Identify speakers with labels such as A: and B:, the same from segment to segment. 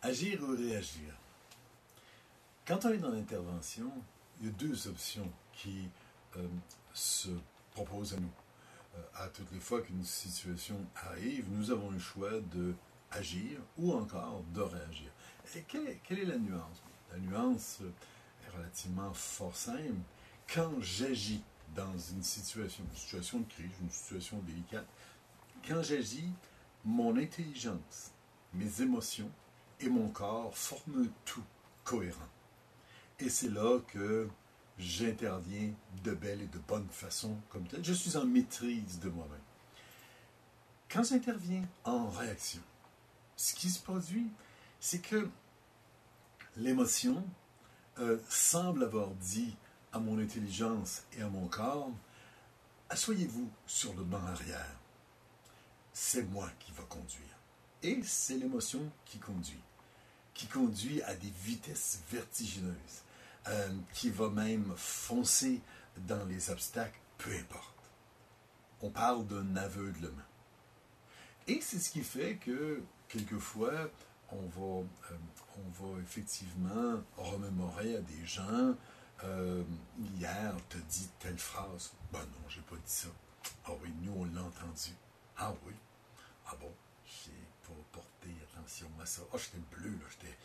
A: Agir ou réagir? Quand on est dans l'intervention, il y a deux options qui se proposent à nous. À toutes les fois qu'une situation arrive, nous avons le choix de agir ou encore de réagir. Et quelle est la nuance? La nuance est relativement fort simple. Quand j'agis dans une situation de crise, une situation délicate, quand j'agis, mon intelligence, mes émotions et mon corps forment un tout cohérent. Et c'est là que j'interviens de belle et de bonne façon comme tel. Je suis en maîtrise de moi-même. Quand j'interviens en réaction, ce qui se produit, c'est que l'émotion semble avoir dit à mon intelligence et à mon corps, asseyez-vous sur le banc arrière. C'est moi qui va conduire. Et c'est l'émotion qui conduit à des vitesses vertigineuses, qui va même foncer dans les obstacles, peu importe. On parle d'un aveuglement. Et c'est ce qui fait que, quelquefois, on va effectivement remémorer à des gens, hier, t'as dit telle phrase. Ben non, j'ai pas dit ça. Ah oui, nous, on l'a entendu. Ah oui. Ah bon, j'ai pas porté attention à ça. Ah, j'étais bleu, là, j'étais...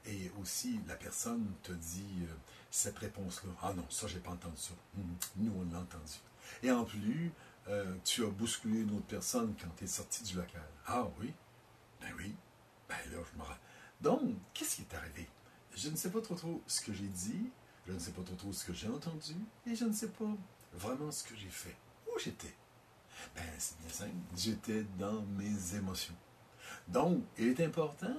A: Et aussi, la personne te dit cette réponse-là. Ah non, ça, j'ai pas entendu ça. Nous, on l'a entendu. Et en plus, tu as bousculé une autre personne quand tu es sorti du local. Ah oui? Ben oui. Ben là, je me rappelle. Donc, qu'est-ce qui est arrivé? Je ne sais pas trop ce que j'ai dit, je ne sais pas trop ce que j'ai entendu, et je ne sais pas vraiment ce que j'ai fait. Où j'étais? Ben, c'est bien simple. J'étais dans mes émotions. Donc, il est important,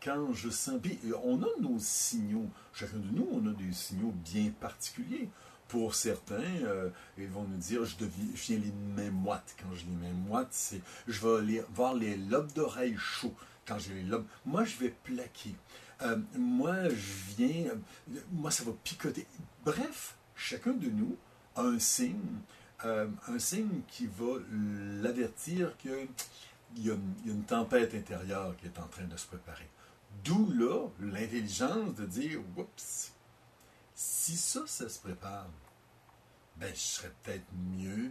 A: quand je sens... Puis, on a nos signaux. Chacun de nous, on a des signaux bien particuliers. Pour certains, ils vont nous dire, je deviens les mains moites. Quand j'ai les mains moites, c'est, je vais voir les lobes d'oreilles chauds. Quand j'ai les lobes... Moi, je vais plaquer. Moi, moi, ça va picoter. Bref, chacun de nous a un signe qui va l'avertir qu'il y a une tempête intérieure qui est en train de se préparer. D'où là, l'intelligence de dire, oups, si ça se prépare, ben, je serais peut-être mieux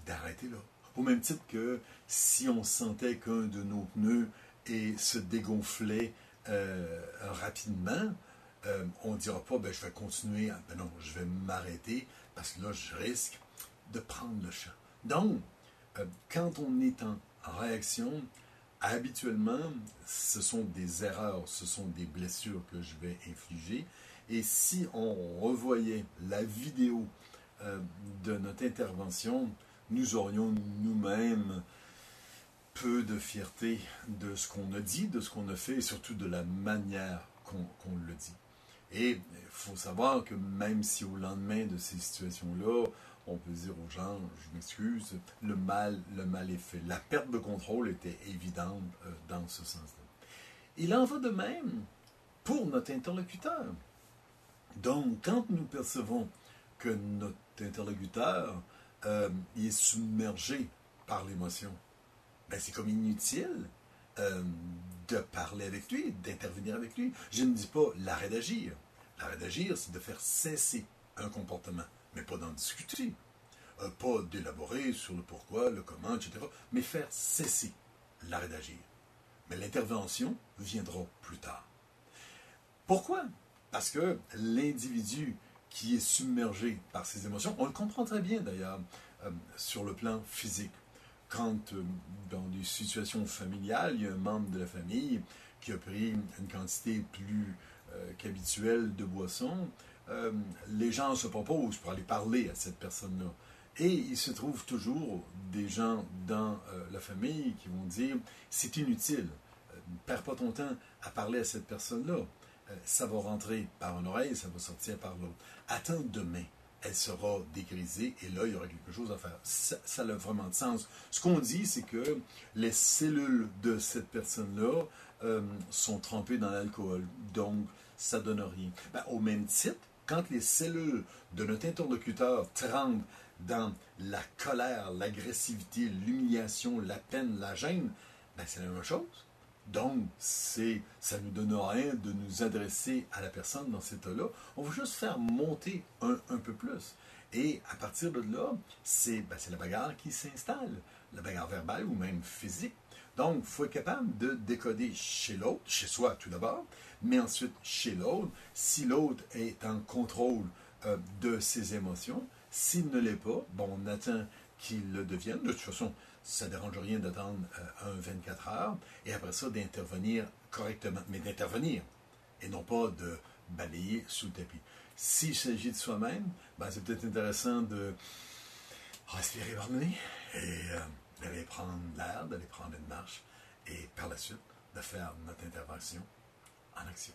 A: d'arrêter là. Au même titre que si on sentait qu'un de nos pneus se dégonflait rapidement, on ne dira pas, ben, je vais continuer, ben non, je vais m'arrêter parce que là, je risque de prendre le champ. Donc, quand on est en réaction, habituellement, ce sont des erreurs, ce sont des blessures que je vais infliger. Et si on revoyait la vidéo de notre intervention, nous aurions nous-mêmes peu de fierté de ce qu'on a dit, de ce qu'on a fait, et surtout de la manière qu'on le dit. Et il faut savoir que même si au lendemain de ces situations-là, on peut dire aux gens, je m'excuse, le mal est fait. La perte de contrôle était évidente dans ce sens-là. Il en va de même pour notre interlocuteur. Donc, quand nous percevons que notre interlocuteur il est submergé par l'émotion, ben c'est comme inutile de parler avec lui, d'intervenir avec lui. Je ne dis pas l'arrêt d'agir. L'arrêt d'agir, c'est de faire cesser un comportement, mais pas d'en discuter. Pas d'élaborer sur le pourquoi, le comment, etc., mais faire cesser l'arrêt d'agir. Mais l'intervention viendra plus tard. Pourquoi? Parce que l'individu qui est submergé par ses émotions, on le comprend très bien d'ailleurs sur le plan physique. Quand dans des situations familiales, il y a un membre de la famille qui a pris une quantité plus qu'habituelle de boissons, les gens se proposent pour aller parler à cette personne-là. Et il se trouve toujours des gens dans la famille qui vont dire « c'est inutile, ne perds pas ton temps à parler à cette personne-là. Ça va rentrer par une oreille, ça va sortir par l'autre. Attends demain. » Elle sera dégrisée et là, il y aura quelque chose à faire. Ça a vraiment de sens. Ce qu'on dit, c'est que les cellules de cette personne-là sont trempées dans l'alcool. Donc, ça ne donne rien. Ben, au même titre, quand les cellules de notre interlocuteur trempent dans la colère, l'agressivité, l'humiliation, la peine, la gêne, ben, c'est la même chose. Donc, ça nous donne rien de nous adresser à la personne dans cet état-là. On va juste faire monter un peu plus. Et à partir de là, c'est la bagarre qui s'installe. La bagarre verbale ou même physique. Donc, il faut être capable de décoder chez l'autre, chez soi tout d'abord, mais ensuite chez l'autre, si l'autre est en contrôle de ses émotions. S'il ne l'est pas, bon, on attend qu'il le devienne. De toute façon, ça ne dérange rien d'attendre un 24 heures et après ça, d'intervenir correctement. Mais d'intervenir et non pas de balayer sous le tapis. S'il s'agit de soi-même, c'est peut-être intéressant de respirer par le nez et d'aller prendre l'air, d'aller prendre une marche et par la suite de faire notre intervention en action.